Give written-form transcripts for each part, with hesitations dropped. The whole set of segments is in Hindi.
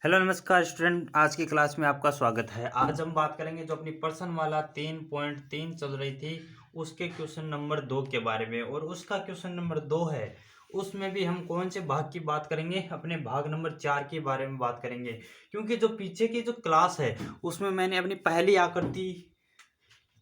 हेलो नमस्कार स्टूडेंट, आज की क्लास में आपका स्वागत है। आज हम बात करेंगे जो अपनी पर्सन वाला 3.3 चल रही थी उसके क्वेश्चन नंबर 2 के बारे में। और उसका क्वेश्चन नंबर 2 है, उसमें भी हम कौन से भाग की बात करेंगे, अपने भाग नंबर 4 के बारे में बात करेंगे। क्योंकि जो पीछे की जो क्लास है उसमें मैंने अपनी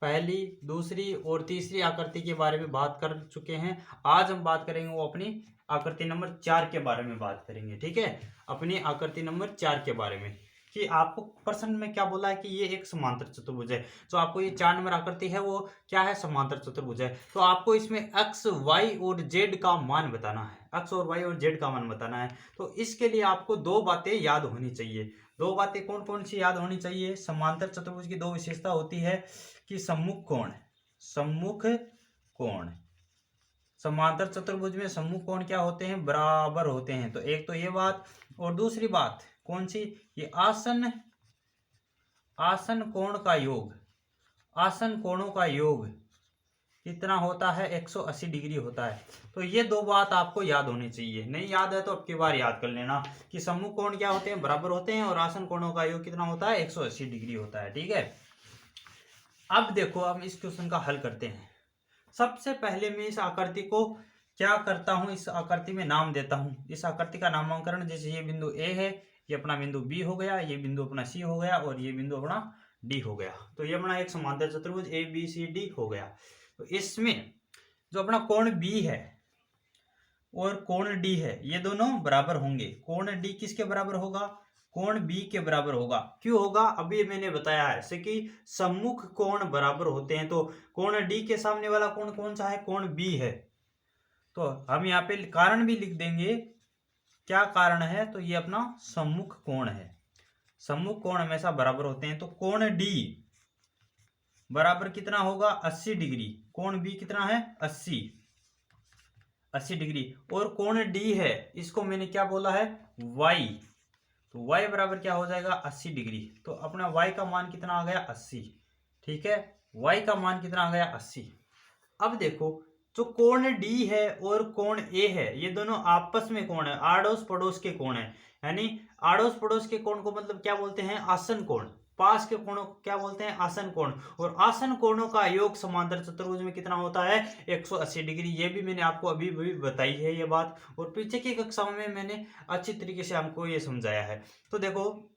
पहली दूसरी और तीसरी आकृति के बारे में बात कर चुके हैं। आज हम बात करेंगे वो अपनी आकृति नंबर 4 के बारे में बात करेंगे। ठीक है, अपनी आकृति नंबर 4 के बारे में कि आपको प्रश्न में क्या बोला है कि ये एक समांतर चतुर्भुज है। तो आपको ये 4 नंबर आकृति है वो क्या है, समांतर चतुर्भुज है। तो आपको इसमें एक्स वाई और जेड का मान बताना है, एक्स और वाई और जेड का मान बताना है। तो इसके लिए आपको दो बातें याद होनी चाहिए। दो बातें कौन कौन सी याद होनी चाहिए? समांतर चतुर्भुज की दो विशेषता होती है कि सम्मुख कोण। समांतर चतुर्भुज में सम्मुख कोण क्या होते हैं? बराबर होते हैं। तो एक तो ये बात, और दूसरी बात कौन सी? ये आसन कोण का योग, आसन कोणों का योग कितना होता है? 180 डिग्री होता है। तो ये दो बात आपको याद होनी चाहिए। नहीं याद है तो अब की बार याद कर लेना कि सम्मुख कोण क्या होते हैं? बराबर होते हैं। और आसन कोणों का योग कितना होता है? 180 डिग्री होता है। ठीक है, अब देखो, अब इस क्वेश्चन का हल करते हैं। सबसे पहले मैं इस आकृति को क्या करता हूं, इस आकृति में नाम देता हूं। इस आकृति का नामकरण, जैसे ये बिंदु ए है, ये अपना बिंदु बी हो गया, ये बिंदु अपना सी हो गया, और ये बिंदु अपना डी हो गया। तो ये अपना एक समांतर चतुर्भुज ए बी सी डी हो गया। तो इसमें जो अपना कोण बी है और कोण डी है, ये दोनों बराबर होंगे। कोण डी किसके बराबर होगा? कोण बी के बराबर होगा। क्यों होगा? अभी मैंने बताया है जैसे कि सम्मुख कोण बराबर होते हैं। तो कोण डी के सामने वाला कोण कौन सा है? कोण बी है। तो हम यहाँ पे कारण भी लिख देंगे। क्या कारण है? तो ये अपना सम्मुख कोण है। सम्मुख कोण हमेशा बराबर होते हैं। तो कोण डी बराबर कितना होगा? 80 डिग्री। कोण बी कितना है? 80 डिग्री। और कोण डी है, इसको मैंने क्या बोला है? वाई। तो y बराबर क्या हो जाएगा? 80 डिग्री। तो अपना y का मान कितना आ गया? 80। ठीक है, y का मान कितना आ गया? 80। अब देखो, जो कोण d है और कोण a है, ये दोनों आपस में कोण है, आड़ोस पड़ोस के कोण है। यानी आड़ोस पड़ोस के कोण को मतलब क्या बोलते हैं? आसन कोण। पास के कोणों को क्या बोलते हैं? आसन कोण। और आसन कोणों का योग समांतर चतुर्भुज में कितना होता है? 180 डिग्री। ये भी मैंने आपको अभी भी बताई है ये बात, और पीछे की कक्षाओं में मैंने अच्छी तरीके से हमको ये समझाया है। तो देखो,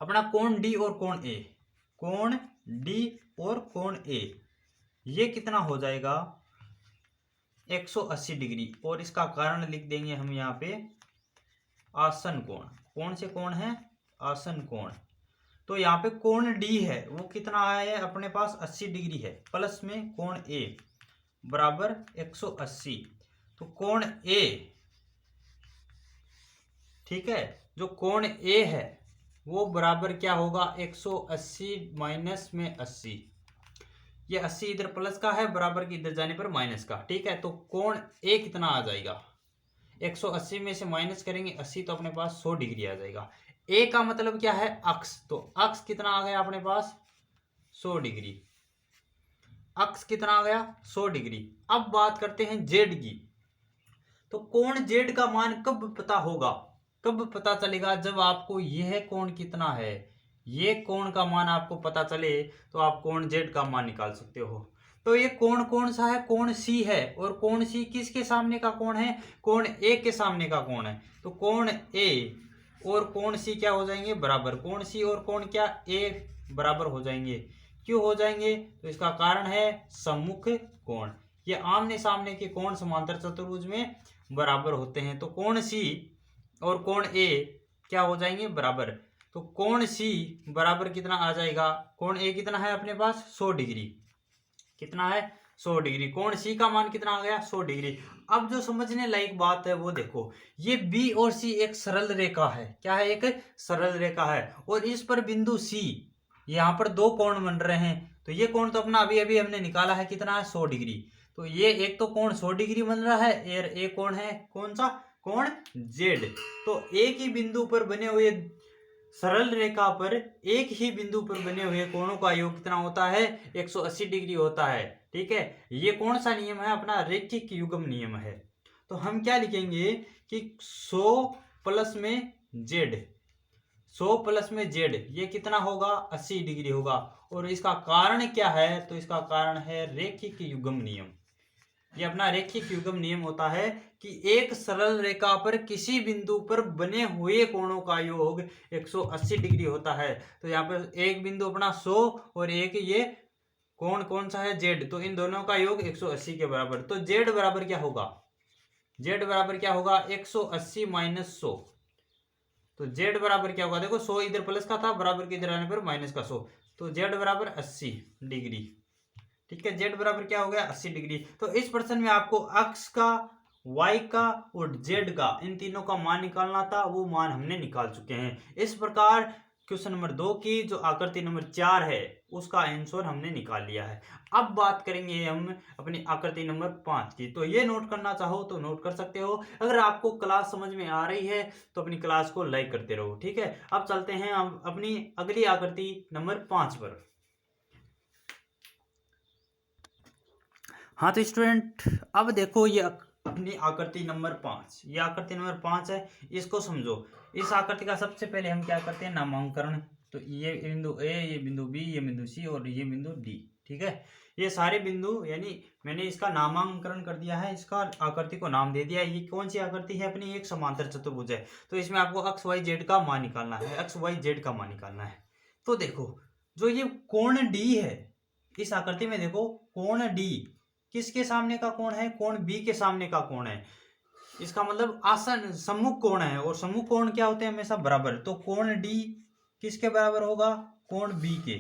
अपना कोण डी और कोण ए, कोण डी और कोण ए, ये कितना हो जाएगा? 180 डिग्री। और इसका कारण लिख देंगे हम यहाँ पे आसन कोण। कौन से कोण है? आसन कोण। तो यहाँ पे कोण डी है वो कितना आया है अपने पास? 80 डिग्री है। प्लस में कोण ए बराबर 180। तो कोण ए, ठीक है, जो कोण ए है वो बराबर क्या होगा? 180 माइनस में 80। ये 80 इधर प्लस का है, बराबर की इधर जाने पर माइनस का। ठीक है, तो कोण ए कितना आ जाएगा? 180 में से माइनस करेंगे 80, तो अपने पास 100 डिग्री आ जाएगा। ए का मतलब क्या है? अक्ष। तो अक्ष कितना आ गया अपने पास? 100 डिग्री। अक्ष कितना आ गया? 100 डिग्री। अब बात करते हैं जेड की। तो कोण जेड का मान कब पता होगा? कब पता चलेगा? जब आपको यह कोण कितना है, ये कोण का मान आपको पता चले तो आप कोण जेड का मान निकाल सकते हो। तो ये कोण कौन सा है? कोण सी है। और कोण सी किसके सामने का कोण है? कोण ए के सामने का कोण है। तो कोण ए और कोण सी क्या हो जाएंगे? बराबर। कोण सी और कोण क्या? ए बराबर हो जाएंगे। क्यों हो जाएंगे? तो इसका कारण है सम्मुख कोण। ये आमने सामने के कोण समांतर चतुर्भुज में बराबर होते हैं। तो कोण सी और कोण ए क्या हो जाएंगे? बराबर। तो कोण सी बराबर कितना आ जाएगा? कोण ए कितना है अपने पास? 100 डिग्री। कितना है? 100 डिग्री। कोण सी का मान कितना आ गया? 100 डिग्री। अब जो समझने लायक बात है वो देखो, ये बी और सी एक सरल रेखा है। क्या है? एक सरल रेखा है। और इस पर बिंदु सी, यहाँ पर दो कोण बन रहे हैं। तो ये कोण तो अपना अभी अभी हमने निकाला है, कितना है? 100 डिग्री। तो ये एक तो कोण 100 डिग्री बन रहा है, और एक कोण है कौन सा? कोण जेड। तो एक ही बिंदु पर बने हुए सरल रेखा पर, एक ही बिंदु पर बने हुए कोणों का योग कितना होता है? 180 डिग्री होता है। ठीक है, ये कौन सा नियम है? अपना रैखिक युग्म नियम है। तो हम क्या लिखेंगे कि 100 प्लस में जेड, 100 प्लस में जेड, ये कितना होगा 80 डिग्री होगा। और इसका कारण क्या है, तो इसका कारण है रैखिक युग्म नियम। ये अपना रैखिक युग्म नियम होता है कि एक सरल रेखा पर किसी बिंदु पर बने हुए कोणों का योग 180 डिग्री होता है। तो यहाँ पर एक बिंदु अपना 100 और एक ये कोण कौन सा है जेड, तो इन दोनों का योग 180 के बराबर। तो जेड बराबर क्या होगा, जेड बराबर क्या होगा 180 माइनस 100। तो जेड बराबर क्या होगा, देखो 100 इधर प्लस का था, बराबर के इधर आने पर माइनस का 100, तो जेड बराबर 80 डिग्री। ठीक है, जेड बराबर क्या हो गया 80 डिग्री। तो इस प्रश्न में आपको अक्ष का, वाई का और जेड का, इन तीनों का मान निकालना था, वो मान हमने निकाल चुके हैं। इस प्रकार क्वेश्चन नंबर 2 की जो आकृति नंबर 4 है उसका आंसर हमने निकाल लिया है। अब बात करेंगे हम अपनी आकृति नंबर 5 की। तो ये नोट करना चाहो तो नोट कर सकते हो। अगर आपको क्लास समझ में आ रही है तो अपनी क्लास को लाइक करते रहो। ठीक है, अब चलते हैं हम अपनी अगली आकृति नंबर 5 पर। हाँ तो स्टूडेंट अब देखो ये अपनी आकृति नंबर 5, ये आकृति नंबर 5 है, इसको समझो। इस आकृति का सबसे पहले हम क्या करते हैं, नामांकन। तो ये बिंदु ए, ये बिंदु बी, ये बिंदु सी और ये बिंदु डी। ठीक है, ये सारे बिंदु यानी मैंने इसका नामांकन कर दिया है, इसका आकृति को नाम दे दिया है। ये कौन सी आकृति है, अपनी एक समांतर चतुर्भुज है। तो इसमें आपको एक्स वाई जेड का मान निकालना है, एक्स वाई जेड का मान निकालना है। तो देखो जो ये कोण डी है इस आकृति में, देखो कोण डी किसके सामने का कोण है, कोण बी के सामने का कोण है। इसका मतलब आसन सम्मुख कोण है, और सम्मुख कोण क्या होते हैं हमेशा बराबर। तो कोण डी किसके बराबर होगा, कोण बी के।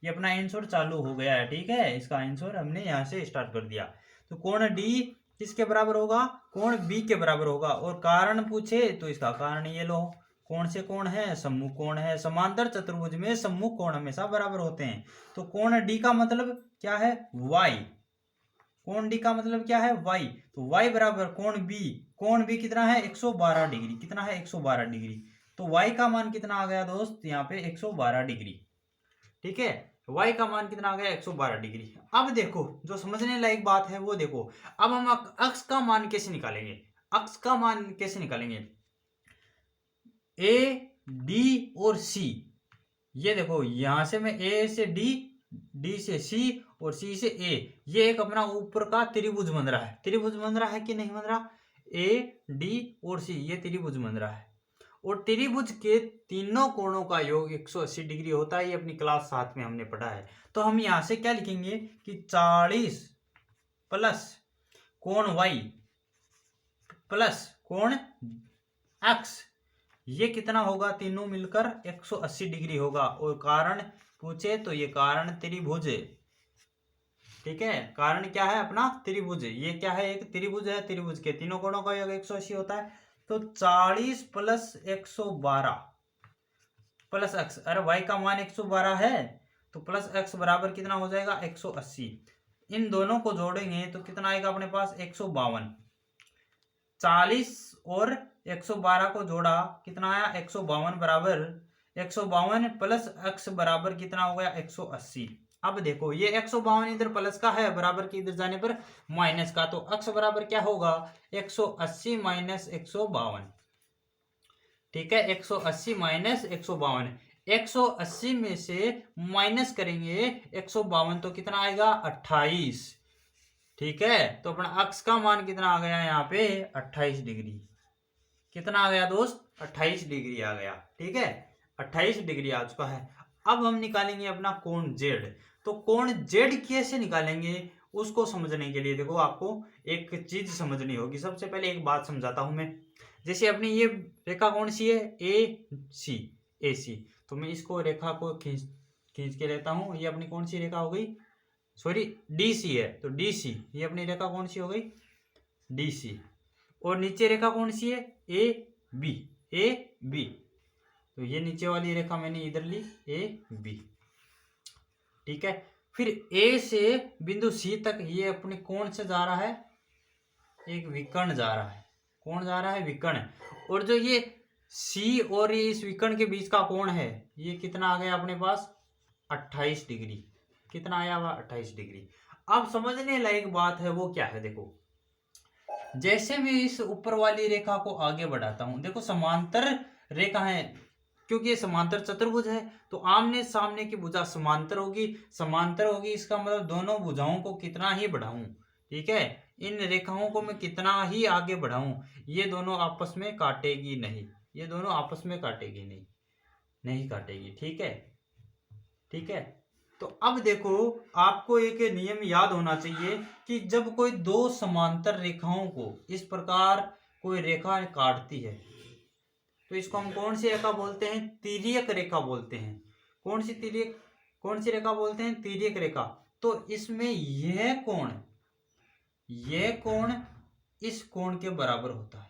ये अपना आंसर चालू हो गया है। ठीक है, इसका आंसर हमने यहाँ से स्टार्ट कर दिया। तो कोण डी किसके बराबर होगा, कोण बी के बराबर होगा। और कारण पूछे तो इसका कारण ये लो, कौन से कोण है, सम्मुख कोण है। समांतर चतुर्भुज में सम्मुख कोण हमेशा बराबर होते हैं। तो कोण डी का मतलब क्या है, वाई। कोण डी का मतलब क्या है, वाई। तो वाई बराबर कोण बी कितना है 112 डिग्री, कितना है 112 डिग्री। तो वाई का मान कितना आ गया दोस्त, यहाँ पे 112 डिग्री। ठीक है, वाई का मान कितना आ गया 112 डिग्री। अब देखो जो समझने लायक बात है वो देखो, अब हम अक्ष का मान कैसे निकालेंगे, अक्ष का मान कैसे निकालेंगे। ए डी और सी, ये देखो यहां से मैं ए से डी से सी और सी से ए, ये एक अपना ऊपर का त्रिभुज बन रहा है। त्रिभुज बन रहा है कि नहीं बन रहा, ए डी और सी ये त्रिभुज बन रहा है। और त्रिभुज के तीनों कोणों का योग 180 डिग्री होता है, ये अपनी क्लास 7 में हमने पढ़ा है। तो हम यहां से क्या लिखेंगे कि 40 प्लस कोण वाई प्लस कोण एक्स, ये कितना होगा, तीनों मिलकर 180 डिग्री होगा। और कारण पूछे तो ये कारण त्रिभुज है। ठीक है, कारण क्या है अपना त्रिभुज, ये क्या है एक त्रिभुज है, त्रिभुज के तीनों कोणों का योग 180 होता है। तो 40 प्लस 112 प्लस एक्स, अरे वाई का मान 112 है तो प्लस एक्स बराबर कितना हो जाएगा 180। इन दोनों को जोड़ेंगे तो कितना आएगा अपने पास 152। 40 और 112 को जोड़ा कितना आया 152 बराबर 152 प्लस एक्स बराबर कितना हो गया 180। अब देखो ये 152 इधर प्लस का है, बराबर के इधर जाने पर माइनस का, तो एक्स बराबर क्या होगा 180 माइनस 152। ठीक है, 180 माइनस 152, 180 में से माइनस करेंगे 152 तो कितना आएगा 28। ठीक है, तो अपना अक्ष का मान कितना आ गया यहाँ पे 28 डिग्री। कितना आ गया दोस्त 28 डिग्री आ गया। ठीक है, 28 डिग्री आ चुका है। अब हम निकालेंगे अपना कोण जेड। तो कोण जेड कैसे निकालेंगे उसको समझने के लिए देखो आपको एक चीज समझनी होगी। सबसे पहले एक बात समझाता हूं मैं। जैसे अपनी ये रेखा कौन सी है ए सी, तो मैं इसको रेखा को खींच के लेता हूं। ये अपनी कौन सी रेखा हो गई, सॉरी डी सी है, तो डी सी ये अपनी रेखा कौन सी हो गई डी सी। और नीचे रेखा कौन सी है ए बी, तो ये नीचे वाली रेखा मैंने इधर ली ए बी। ठीक है, फिर ए से बिंदु सी तक ये अपने कोण से जा रहा है, एक विकर्ण जा रहा है। कौन जा रहा है विकर्ण। और जो ये सी और ये इस विकर्ण के बीच का कोण है ये कितना आ गया अपने पास 28 डिग्री। कितना आया हुआ 28 डिग्री। अब समझने लायक बात है वो क्या है, देखो जैसे मैं इस ऊपर वाली रेखा को आगे बढ़ाता हूं, देखो समांतर रेखा है क्योंकि ये समांतर चतुर्भुज है तो आमने सामने की भुजा समांतर होगी। समांतर होगी इसका मतलब दोनों भुजाओं को कितना ही बढ़ाऊं, ठीक है, इन रेखाओं को मैं कितना ही आगे बढ़ाऊं, ये दोनों आपस में काटेगी नहीं, ये दोनों आपस में काटेगी नहीं, नहीं काटेगी। ठीक है, ठीक है। तो अब देखो आपको एक नियम याद होना चाहिए कि जब कोई दो समांतर रेखाओं को इस प्रकार कोई रेखा काटती है तो इसको हम कौन सी रेखा बोलते हैं? तिर्यक रेखा बोलते हैं। कौन सी तिर्यक, कौन सी रेखा बोलते हैं? तिर्यक रेखा। तो इसमें यह कोण इस कोण के बराबर होता है,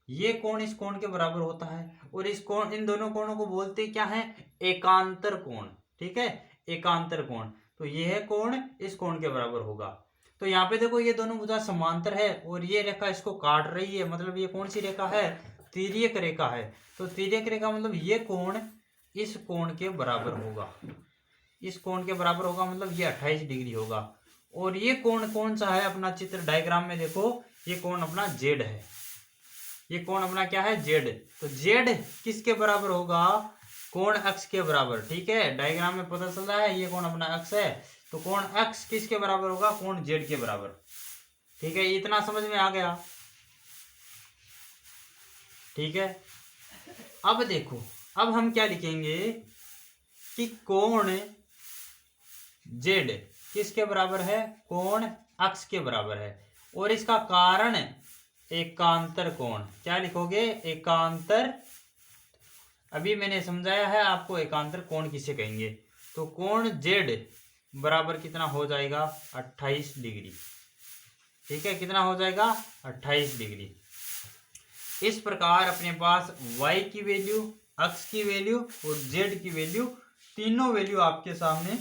ये कोण इस कोण के बराबर होता है, और इस कोण, इन दोनों कोणों को बोलते क्या है? एकांतर कोण। ठीक है, एकांतर कोण। तो यह कोण इस कोण के बराबर होगा। तो यहाँ पे देखो ये दोनों भुजा समांतर है और ये रेखा इसको काट रही है, मतलब ये कौन सी रेखा है? तिर्यक रेखा है। तो तिर्यक रेखा मतलब ये कोण इस कोण के बराबर होगा, इस कोण के बराबर होगा, मतलब ये 28 डिग्री होगा। और ये कोण कौन सा है? अपना चित्र डायग्राम में देखो, ये कोण अपना जेड है, ये कोण अपना क्या है? जेड। तो जेड किसके बराबर होगा? कोण अक्ष के बराबर। ठीक है, डायग्राम में पता चल रहा है ये कोण अपना अक्ष है, तो कोण अक्ष किसके बराबर होगा? कोण जेड के बराबर। ठीक है, इतना समझ में आ गया? ठीक है, अब देखो, अब हम क्या लिखेंगे कि कोण जेड किसके बराबर है? कोण अक्ष के बराबर है, और इसका कारण एकांतर कोण। क्या लिखोगे? एकांतर। अभी मैंने समझाया है आपको एकांतर कोण किसे कहेंगे। तो कोण जेड बराबर कितना हो जाएगा? 28 डिग्री। ठीक है, कितना हो जाएगा? 28 डिग्री। इस प्रकार अपने पास y की वैल्यू, अक्ष की वैल्यू और z की वैल्यू, तीनों वैल्यू आपके सामने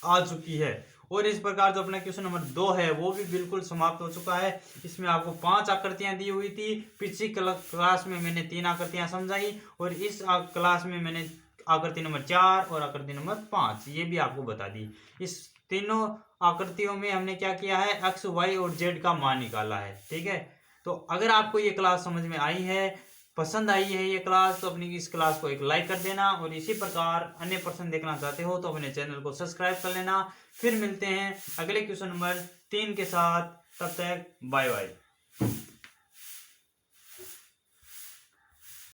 आ चुकी है। और इस प्रकार जो अपना क्वेश्चन नंबर 2 है वो भी बिल्कुल समाप्त हो चुका है। इसमें आपको 5 आकृतियां दी हुई थी। पिछली क्लास में मैंने 3 आकृतियां समझाई, और इस क्लास में मैंने आकृति नंबर 4 और आकृति नंबर 5 ये भी आपको बता दी। इस तीनों आकृतियों में हमने क्या किया है? एक्स, वाई और जेड का मान निकाला है। ठीक है, तो अगर आपको ये क्लास समझ में आई है, पसंद आई है ये क्लास, तो अपनी इस क्लास को एक लाइक कर देना, और इसी प्रकार अन्य प्रश्न देखना चाहते हो तो अपने चैनल को सब्सक्राइब कर लेना। फिर मिलते हैं अगले क्वेश्चन नंबर 3 के साथ, तब तक बाय बाय।